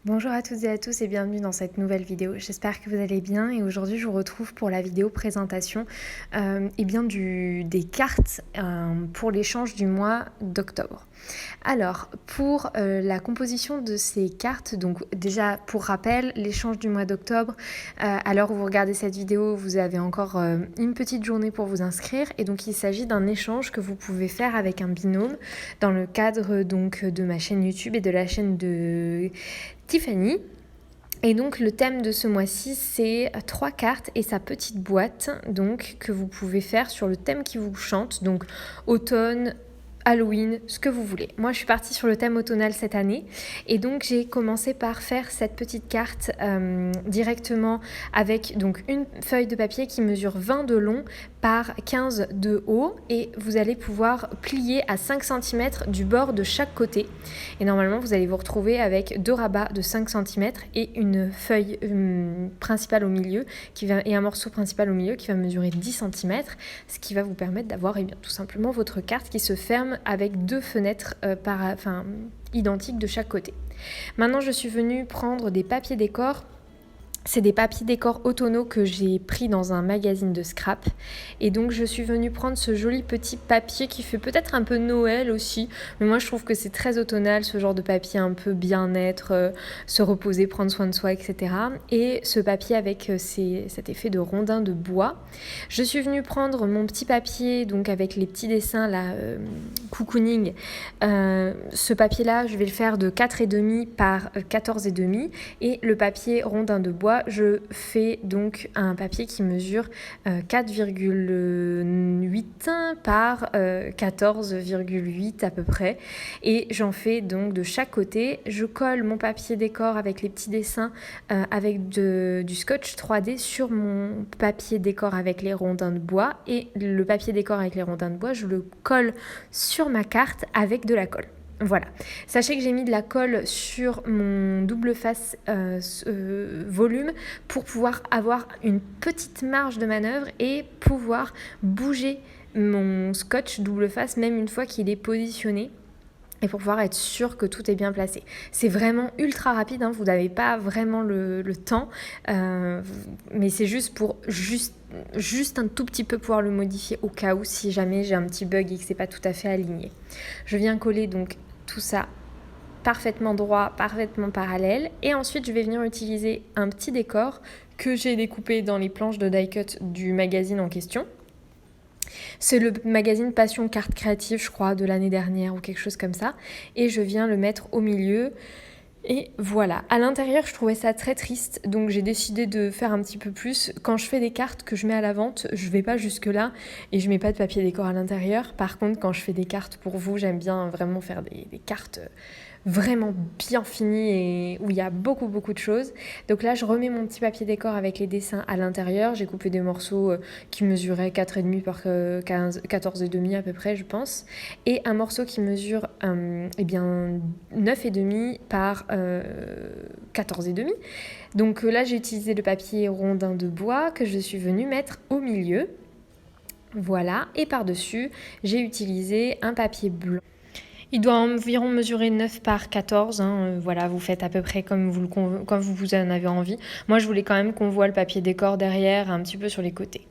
Bonjour à toutes et à tous et bienvenue dans cette nouvelle vidéo. J'espère que vous allez bien et aujourd'hui je vous retrouve pour la vidéo présentation des cartes pour l'échange du mois d'octobre. Alors pour la composition de ces cartes, donc déjà pour rappel, l'échange du mois d'octobre, à l'heure où vous regardez cette vidéo, vous avez encore une petite journée pour vous inscrire et donc il s'agit d'un échange que vous pouvez faire avec un binôme dans le cadre donc de ma chaîne YouTube et de la chaîne de Tiffany. Et donc le thème de ce mois-ci, c'est 3 cartes et sa petite boîte donc que vous pouvez faire sur le thème qui vous chante, donc automne, Halloween, ce que vous voulez. Moi, je suis partie sur le thème automnal cette année et donc j'ai commencé par faire cette petite carte directement avec donc une feuille de papier qui mesure 20 de long par 15 de haut et vous allez pouvoir plier à 5 cm du bord de chaque côté. Et normalement, vous allez vous retrouver avec 2 rabats de 5 cm et une feuille principale au milieu et un morceau principal au milieu qui va mesurer 10 cm, ce qui va vous permettre d'avoir tout simplement votre carte qui se ferme avec 2 fenêtres identiques de chaque côté. Maintenant, je suis venue prendre des papiers décor. C'est des papiers décor automnaux que j'ai pris dans un magazine de scrap. Et donc je suis venue prendre ce joli petit papier qui fait peut-être un peu Noël aussi. Mais moi je trouve que c'est très automnal, ce genre de papier un peu bien-être, se reposer, prendre soin de soi, etc. Et ce papier avec cet effet de rondin de bois. Je suis venue prendre mon petit papier donc avec les petits dessins là, cocooning. Ce papier là je vais le faire de 4,5 par 14,5. Et le papier rondin de bois, je fais donc un papier qui mesure 4,8 par 14,8 à peu près et j'en fais donc de chaque côté. Je colle mon papier décor avec les petits dessins avec du scotch 3D sur mon papier décor avec les rondins de bois et le papier décor avec les rondins de bois, je le colle sur ma carte avec de la colle. Voilà. Sachez que j'ai mis de la colle sur mon double face volume pour pouvoir avoir une petite marge de manœuvre et pouvoir bouger mon scotch double face même une fois qu'il est positionné. Et pour pouvoir être sûr que tout est bien placé. C'est vraiment ultra rapide, hein, vous n'avez pas vraiment le temps, mais c'est juste pour juste un tout petit peu pouvoir le modifier au cas où si jamais j'ai un petit bug et que c'est pas tout à fait aligné. Je viens coller donc tout ça parfaitement droit, parfaitement parallèle et ensuite je vais venir utiliser un petit décor que j'ai découpé dans les planches de die cut du magazine en question. C'est le magazine Passion Carte Créative, je crois, de l'année dernière ou quelque chose comme ça. Et je viens le mettre au milieu. Et voilà. À l'intérieur, je trouvais ça très triste. Donc j'ai décidé de faire un petit peu plus. Quand je fais des cartes que je mets à la vente, je vais pas jusque-là. Et je mets pas de papier décor à l'intérieur. Par contre, quand je fais des cartes pour vous, j'aime bien vraiment faire des cartes vraiment bien fini et où il y a beaucoup de choses. Donc là je remets mon petit papier décor avec les dessins à l'intérieur. J'ai coupé des morceaux qui mesuraient 4,5 par 14,5 à peu près je pense. Et un morceau qui mesure 9,5 par 14,5. Donc là j'ai utilisé le papier rondin de bois que je suis venue mettre au milieu. Voilà, et par-dessus j'ai utilisé un papier blanc. Il doit environ mesurer 9 par 14, voilà, vous faites à peu près comme vous en avez envie. Moi, je voulais quand même qu'on voit le papier décor derrière, un petit peu sur les côtés.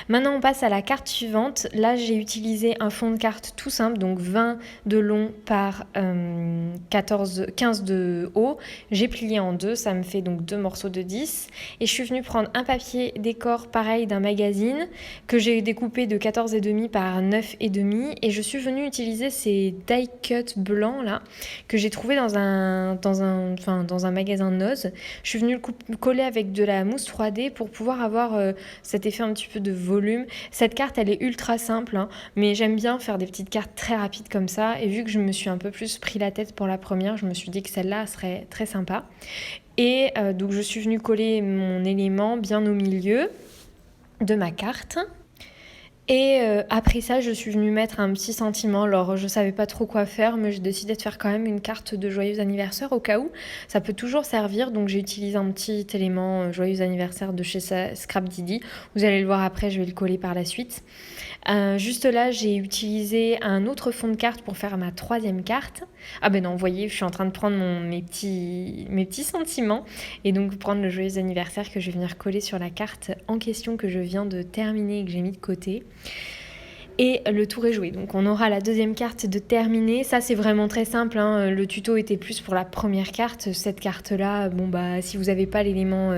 Maintenant, on passe à la carte suivante. Là, j'ai utilisé un fond de carte tout simple, donc 20 de long par 15 de haut. J'ai plié en deux, ça me fait donc 2 morceaux de 10. Et je suis venue prendre un papier décor pareil d'un magazine que j'ai découpé de 14,5 par 9,5. Et je suis venue utiliser ces die cut blancs là que j'ai trouvé dans un magasin Noz. Je suis venue le coller avec de la mousse 3D pour pouvoir avoir cet effet un petit peu de volume. Cette carte, elle est ultra simple, mais j'aime bien faire des petites cartes très rapides comme ça. Et vu que je me suis un peu plus pris la tête pour la première, je me suis dit que celle-là serait très sympa. Et donc, je suis venue coller mon élément bien au milieu de ma carte. Et après ça, je suis venue mettre un petit sentiment. Alors, je savais pas trop quoi faire, mais j'ai décidé de faire quand même une carte de joyeux anniversaire au cas où. Ça peut toujours servir, donc j'ai utilisé un petit élément joyeux anniversaire de chez Scrap Didi. Vous allez le voir après, je vais le coller par la suite. Juste là, j'ai utilisé un autre fond de carte pour faire ma 3e carte. Ah ben non, vous voyez, je suis en train de prendre mes petits sentiments et donc prendre le joyeux anniversaire que je vais venir coller sur la carte en question que je viens de terminer et que j'ai mis de côté. Et le tour est joué. Donc on aura la 2e carte de terminer. Ça c'est vraiment très simple, hein. Le tuto était plus pour la première carte. Cette carte-là, bon bah si vous n'avez pas l'élément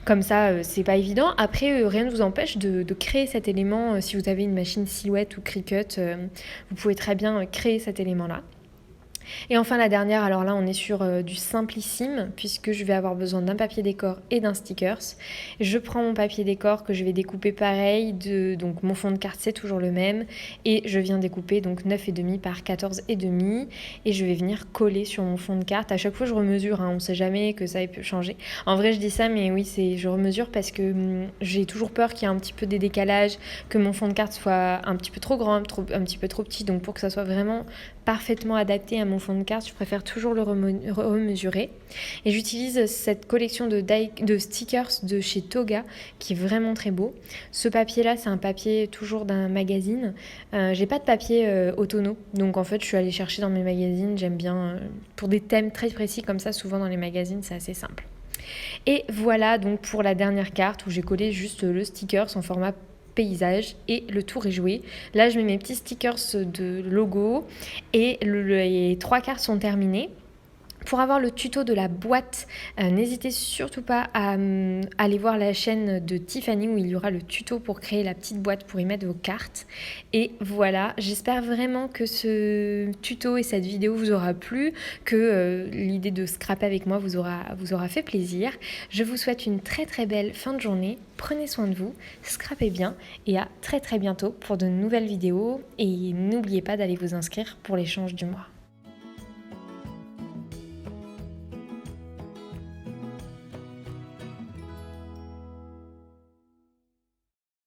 comme ça, c'est pas évident. Après, rien ne vous empêche de créer cet élément. Si vous avez une machine Silhouette ou Cricut, vous pouvez très bien créer cet élément-là. Et enfin la dernière, alors là on est sur du simplissime puisque je vais avoir besoin d'un papier décor et d'un stickers. Je prends mon papier décor que je vais découper pareil, donc mon fond de carte c'est toujours le même et je viens découper donc 9,5 par 14,5 et je vais venir coller sur mon fond de carte. À chaque fois je remesure, hein, on sait jamais que ça peut changer. En vrai je dis ça mais oui je remesure parce que j'ai toujours peur qu'il y ait un petit peu des décalages, que mon fond de carte soit un petit peu trop grand, un petit peu trop petit, donc pour que ça soit vraiment parfaitement adapté à mon fond de carte, je préfère toujours le remesurer. Et j'utilise cette collection de stickers de chez Toga qui est vraiment très beau. Ce papier là c'est un papier toujours d'un magazine. J'ai pas de papier Autono, donc en fait je suis allée chercher dans mes magazines. J'aime bien pour des thèmes très précis comme ça, souvent dans les magazines c'est assez simple. Et voilà donc pour la dernière carte où j'ai collé juste le sticker en format paysage et le tour est joué. Là je mets mes petits stickers de logo et les 3 cartes sont terminées. Pour avoir le tuto de la boîte, n'hésitez surtout pas à aller voir la chaîne de Tiffany où il y aura le tuto pour créer la petite boîte pour y mettre vos cartes. Et voilà, j'espère vraiment que ce tuto et cette vidéo vous aura plu, que l'idée de scraper avec moi vous aura fait plaisir. Je vous souhaite une très très belle fin de journée. Prenez soin de vous, scrapez bien et à très très bientôt pour de nouvelles vidéos. Et n'oubliez pas d'aller vous inscrire pour l'échange du mois.